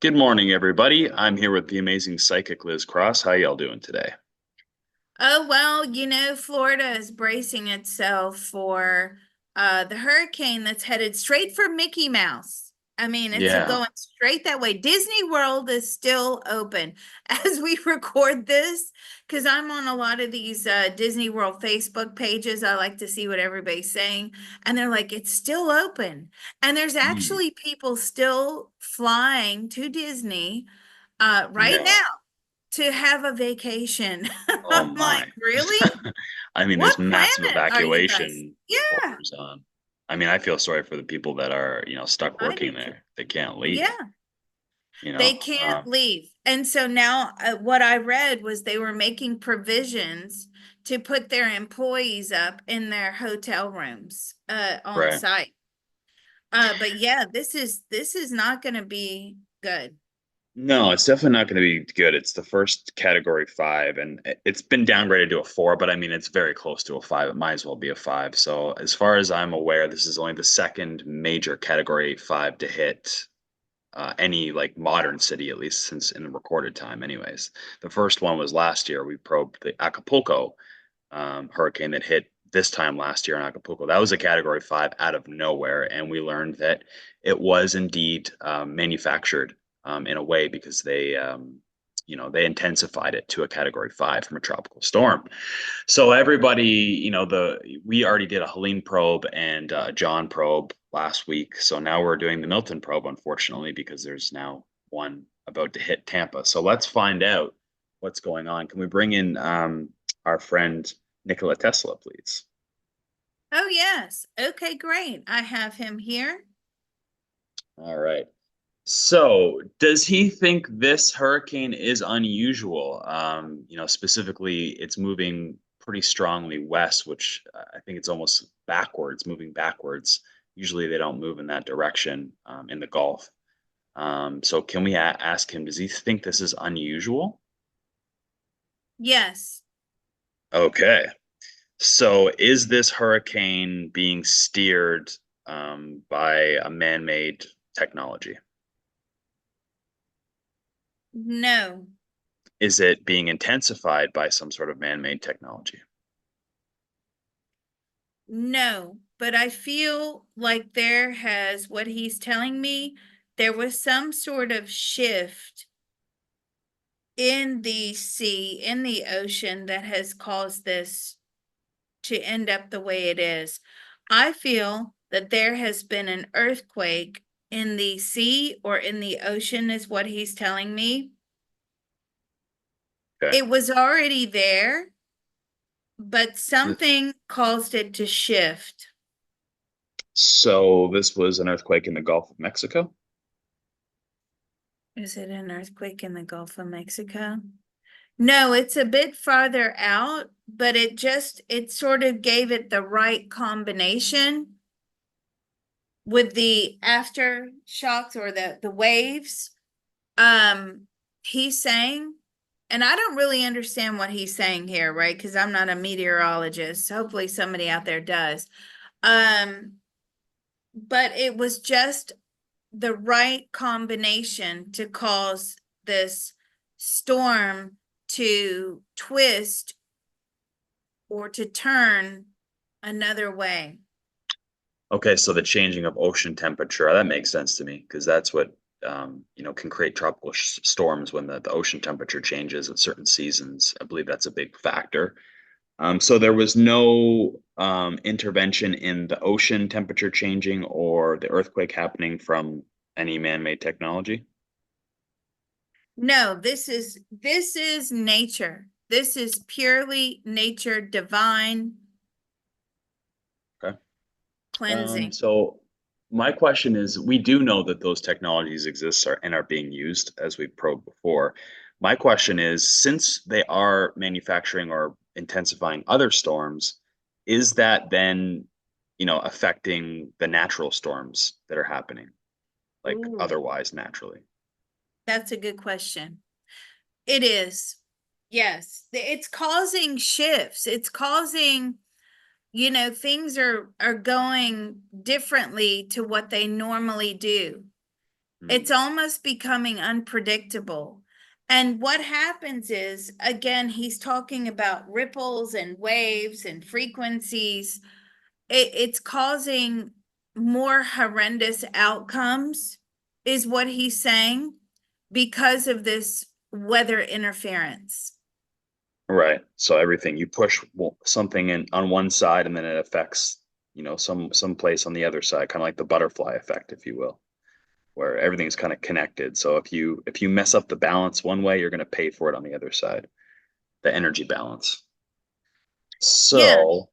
Good morning, everybody. I'm here with the amazing psychic Liz Cross. How y'all doing today? Oh, well, Florida is bracing itself for the hurricane that's headed straight for Mickey Mouse. I mean, it's Yeah. going straight that way. Disney World is still open as we record this because I'm on a lot of these Disney World Facebook pages. I like to see what everybody's saying, and they're like, it's still open. And there's Mm, actually people still flying to Disney right no. now to have a vacation. Oh I'm like, my. really? I mean, What there's massive planet are you guys? evacuation Yeah, orders on. I mean, I feel sorry for the people that are, stuck I do working too. there. They can't leave, Yeah, you they know? can't leave. And so now what I read was they were making provisions to put their employees up in their hotel rooms on Right. site. But yeah, this is not going to be good. No, it's definitely not going to be good. It's the first category five, and it's been downgraded to a four, but I mean, it's very close to a five. It might as well be a five. So, as far as I'm aware, this is only the second major category five to hit any like modern city, at least since in the recorded time, anyways. The first one was last year. We probed the Acapulco hurricane that hit this time last year in Acapulco. That was a category five out of nowhere. And we learned that it was indeed manufactured in a way because they intensified it to a category five from a tropical storm. So everybody, we already did a Helene probe and a John probe last week. So now we're doing the Milton probe, unfortunately, because there's now one about to hit Tampa. So let's find out what's going on. Can we bring in our friend Nikola Tesla, please? Oh, yes. Okay, great. I have him here. All right. So, does he think this hurricane is unusual? Specifically, it's moving pretty strongly west, which I think it's almost backwards, moving backwards. Usually, they don't move in that direction in the Gulf. So, can we ask him, does he think this is unusual? Yes. Okay. So, is this hurricane being steered by a man-made technology? No. Is it being intensified by some sort of man-made technology? No, but I feel like what he's telling me, there was some sort of shift in the sea, in the ocean that has caused this to end up the way it is. I feel that there has been an earthquake in the sea or in the ocean, is what he's telling me. Okay. It was already there, but something caused it to shift. So this was an earthquake in the Gulf of Mexico. Is it an earthquake in the Gulf of Mexico? No, it's a bit farther out, but it sort of gave it the right combination with the aftershocks or the waves. Um, he's saying, and I don't really understand what he's saying here, right? Because I'm not a meteorologist. Hopefully somebody out there does. Um, but it was just the right combination to cause this storm to twist or to turn another way. Okay, so the changing of ocean temperature, that makes sense to me because that's what can create tropical storms when the ocean temperature changes at certain seasons. I believe that's a big factor. So there was no intervention in the ocean temperature changing or the earthquake happening from any man-made technology. No, this is nature. This is purely nature, divine Okay. cleansing. So my question is, we do know that those technologies exist and are being used as we probed before. My question is, since they are manufacturing or intensifying other storms, is that then, affecting the natural storms that are happening, like Ooh, otherwise naturally? that's a good question. It is. Yes, it's causing shifts. It's causing, things are going differently to what they normally do. Mm. It's almost becoming unpredictable. And what happens is, again, he's talking about ripples and waves and frequencies. It's causing more horrendous outcomes, is what he's saying, because of this weather interference. Right. So everything you push something in on one side and then it affects, some place on the other side, kind of like the butterfly effect, if you will, where everything's kind of connected. So if you mess up the balance one way, you're going to pay for it on the other side, the energy balance. Yeah. So,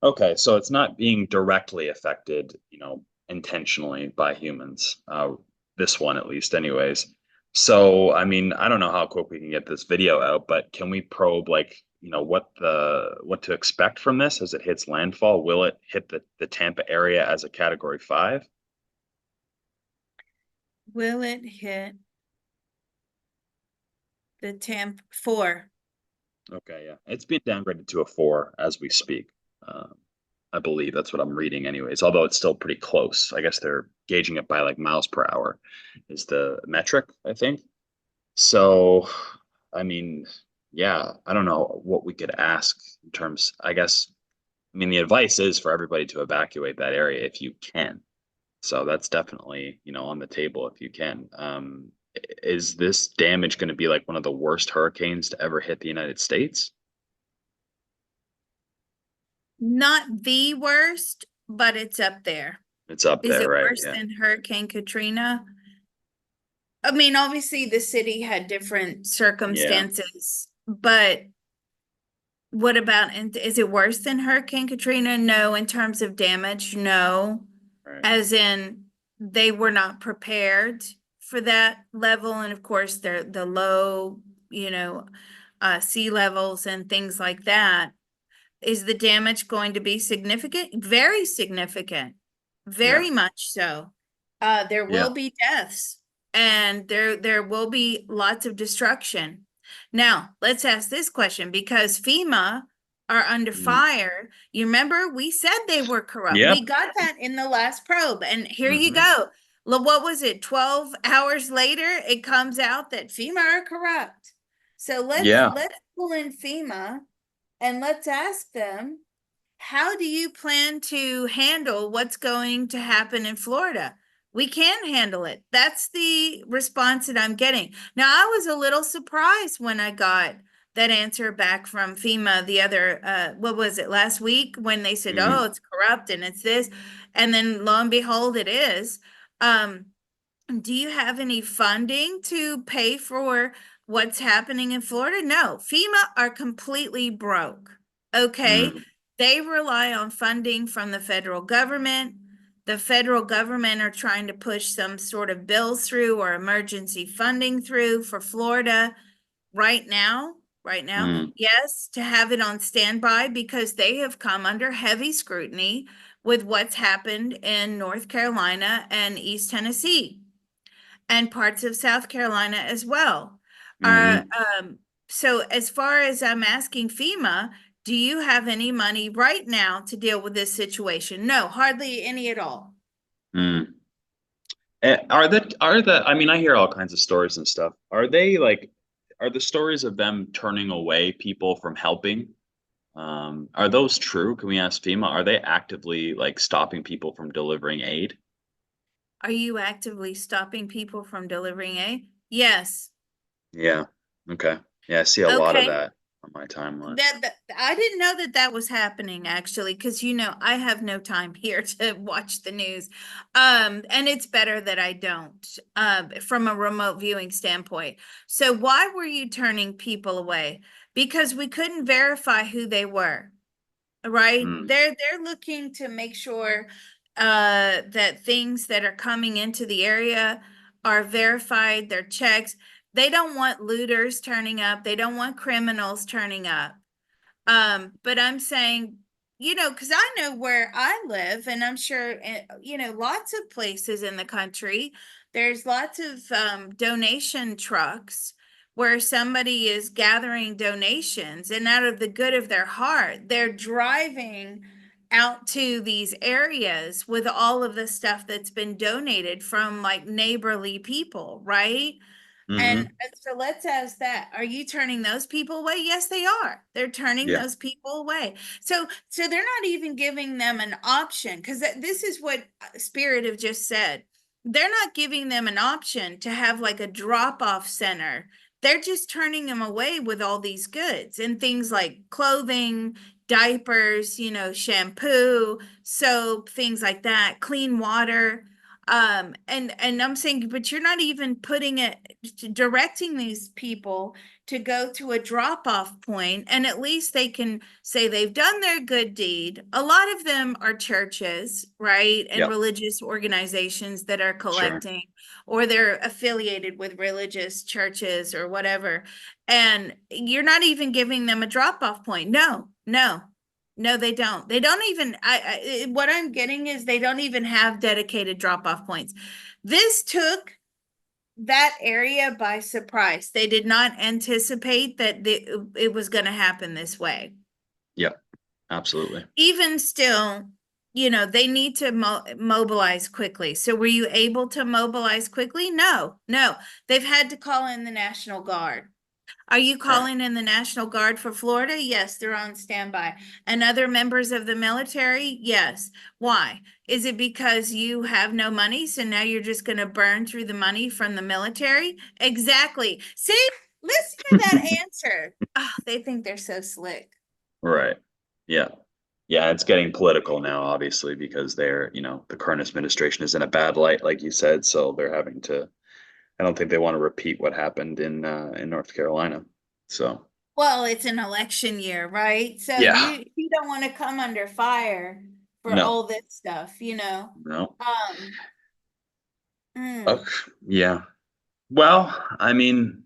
okay, so it's not being directly affected, intentionally by humans. This one at least, anyways. So, I mean, I don't know how quick we can get this video out, but can we probe like, what to expect from this as it hits landfall? Will it hit the Tampa area as a category 5? Will it hit the temp 4? Okay, yeah. It's been downgraded to a 4 as we speak. Um, I believe that's what I'm reading anyways, although it's still pretty close. I guess they're gauging it by like miles per hour is the metric, I think. So, I mean, yeah, I don't know what we could ask in terms, I guess, I mean, the advice is for everybody to evacuate that area if you can. So that's definitely, on the table if you can. Is this damage going to be like one of the worst hurricanes to ever hit the United States? Not the worst, but it's up there. It's up Is there, it right? worse Yeah. than Hurricane Katrina? I mean, obviously the city had different Yeah. circumstances, but what about, and is it worse than Hurricane Katrina? No, in terms of damage, no. Right. As in, they were not prepared for that level, and of course, the low, sea levels and things like that. Is the damage going to be significant? Very significant, Yeah. very much so. There Yeah. will be deaths, and there will be lots of destruction. Now, let's ask this question, because FEMA are under Mm. fire. You remember we said they were corrupt. Yeah. We got that in the last probe, and here you Hmm. go. What was it? 12 hours later, it comes out that FEMA are corrupt. So Yeah. let's pull in FEMA and let's ask them, how do you plan to handle what's going to happen in Florida? We can handle it. That's the response that I'm getting. Now, I was a little surprised when I got that answer back from FEMA the other, what was it, last week, when they said, Mm. oh, it's corrupt and it's this. And then lo and behold, it is. Um, do you have any funding to pay for what's happening in Florida? No, FEMA are completely broke. Okay. Mm. They rely on funding from the federal government. The federal government are trying to push some sort of bills through or emergency funding through for Florida right now. Right now, Mm. yes, to have it on standby because they have come under heavy scrutiny with what's happened in North Carolina and East Tennessee and parts of South Carolina as well. Are Hmm. so as far as I'm asking FEMA, do you have any money right now to deal with this situation? No, hardly any at all. Mm. I mean, I hear all kinds of stories and stuff. Are the stories of them turning away people from helping? Are those true? Can we ask FEMA? Are they actively like stopping people from delivering aid? Are you actively stopping people from delivering aid? Yes. Yeah. Okay. Yeah, I see a lot of Okay. that on my timeline. That I didn't know that that was happening actually, because I have no time here to watch the news, and it's better that I don't, from a remote viewing standpoint. So why were you turning people away? Because we couldn't verify who they were, right? Mm. They're looking to make sure that things that are coming into the area are verified, they're checks. They don't want looters turning up, they don't want criminals turning up. But I'm saying, because I know where I live, and I'm sure, lots of places in the country, there's lots of donation trucks where somebody is gathering donations, and out of the good of their heart, they're driving out to these areas with all of the stuff that's been donated from like neighborly people, right? Hmm. And so let's ask that. Are you turning those people away? Yes, they are. They're turning Yeah. those people away. So they're not even giving them an option because this is what Spirit have just said. They're not giving them an option to have like a drop-off center. They're just turning them away with all these goods and things like clothing, diapers, shampoo, soap, things like that, clean water. And I'm saying, but you're not even putting it, directing these people to go to a drop-off point, and at least they can say they've done their good deed. A lot of them are churches, right? And Yep. religious organizations that are Sure. collecting, or they're affiliated with religious churches or whatever. And you're not even giving them a drop-off point. No, no. No, they don't. They don't even, what I'm getting is they don't even have dedicated drop-off points. This took that area by surprise. They did not anticipate that it was going to happen this way. Yep. Absolutely. Even still, they need to mobilize quickly. So were you able to mobilize quickly? No, no. They've had to call in the National Guard. Are you Right. calling in the National Guard for Florida? Yes, they're on standby. And other members of the military? Yes. Why? Is it because you have no money, so now you're just going to burn through the money from the military? Exactly. See, listen to that answer. Oh, they think they're so slick. Right. Yeah. Yeah, it's getting political now, obviously, because the current administration is in a bad light, like you said, so they're having to. I don't think they want to repeat what happened in North Carolina. So Well, it's an election year, right? So yeah, you don't want to come under fire for no, all this stuff. no. Um, Okay. mm. Yeah. Well, I mean,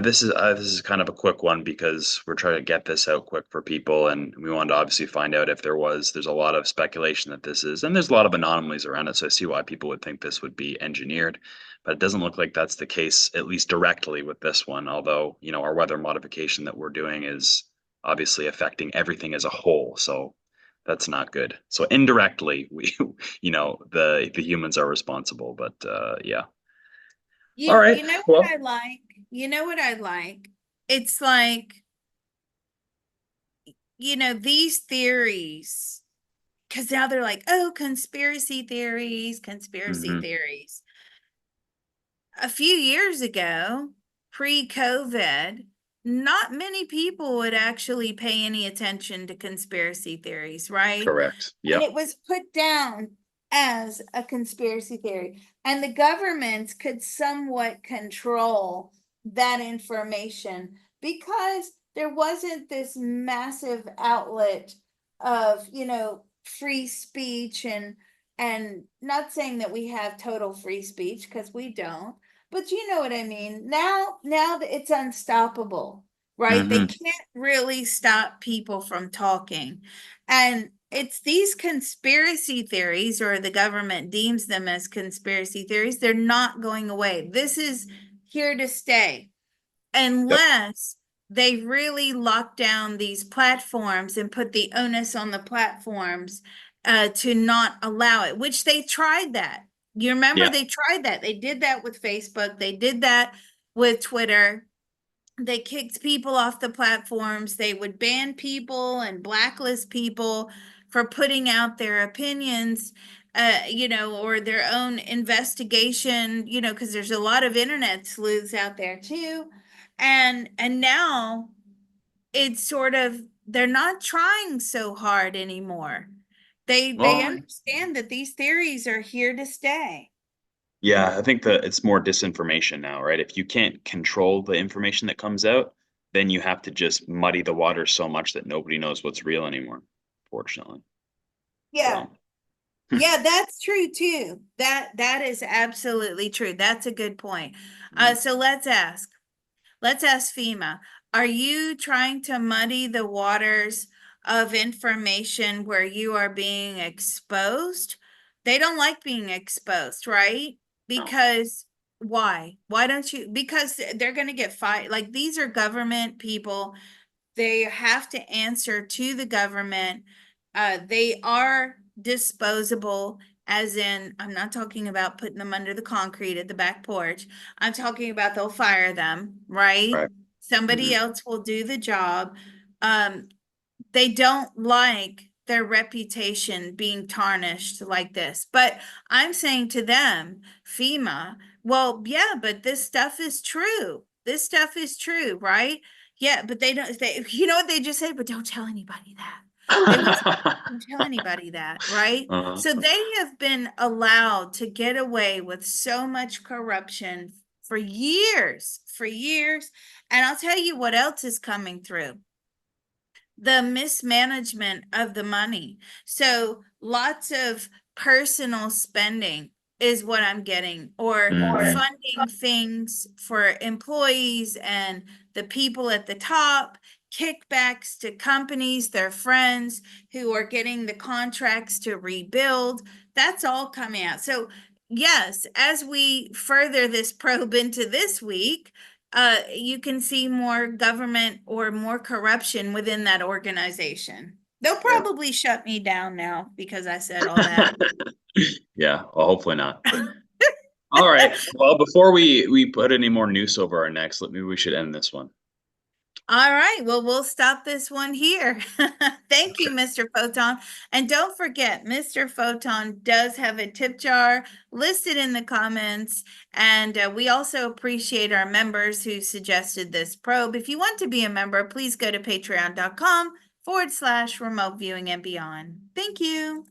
this is kind of a quick one because we're trying to get this out quick for people, and we wanted to obviously find out if there's a lot of speculation that this is, and there's a lot of anomalies around it, so I see why people would think this would be engineered, but it doesn't look like that's the case, at least directly with this one. Although, our weather modification that we're doing is obviously affecting everything as a whole, so that's not good. So indirectly, we, the humans are responsible, but yeah. All You right. you know what Well. I like? You know what I like? It's like, these theories, because now they're like, oh, conspiracy theories, conspiracy Hmm. theories. A few years ago, pre-COVID, not many people would actually pay any attention to conspiracy theories, right? Correct. And Yep. it was put down as a conspiracy theory. And the governments could somewhat control that information because there wasn't this massive outlet of, free speech, and not saying that we have total free speech because we don't, but you know what I mean. Now that it's unstoppable, right? They Hmm. can't really stop people from talking. And it's these conspiracy theories, or the government deems them as conspiracy theories, they're not going away. This is here to stay Yep. unless they really lock down these platforms and put the onus on the platforms to not allow it, which they tried that. You remember Yeah. they tried that. They did that with Facebook. They did that with Twitter. They kicked people off the platforms. They would ban people and blacklist people for putting out their opinions, or their own investigation, because there's a lot of internet sleuths out there too. And now it's sort of, they're not trying so hard anymore. They Well, understand that these theories are here to stay. yeah, I think that it's more disinformation now, right? If you can't control the information that comes out, then you have to just muddy the water so much that nobody knows what's real anymore, fortunately. Yeah. So, Yeah, that's true too. That is absolutely true. That's a good point. mm, So let's ask FEMA. Are you trying to muddy the waters of information where you are being exposed? They don't like being exposed, right? no. Because why? Why don't you? Because they're going to get fired. Like, these are government people. They have to answer to the government. They are disposable, as in, I'm not talking about putting them under the concrete at the back porch. I'm talking about they'll fire them, right? Right. Somebody Mhm. else will do the job. Um, they don't like their reputation being tarnished like this. But I'm saying to them, FEMA, well, yeah, but this stuff is true. This stuff is true, right? Yeah, but you know what they just say? But don't tell anybody that. They would say, don't tell anybody that, right? Uh-huh. So they have been allowed to get away with so much corruption for years, for years. And I'll tell you what else is coming through: the mismanagement of the money. So lots of personal spending is what I'm getting, or Mhm. funding things for employees and the people at the top, kickbacks to companies, their friends who are getting the contracts to rebuild. That's all coming out. So, yes, as we further this probe into this week, you can see more government or more corruption within that organization. They'll Yeah. probably shut me down now because I said all that. Yeah, well, hopefully not. All right. Well, before we put any more noose over our necks, maybe we should end this one. All right, well, we'll stop this one here. Thank you, Okay. Mr. Photon. And don't forget, Mr. Photon does have a tip jar listed in the comments. And we also appreciate our members who suggested this probe. If you want to be a member, please go to patreon.com/remote viewing and beyond. Thank you.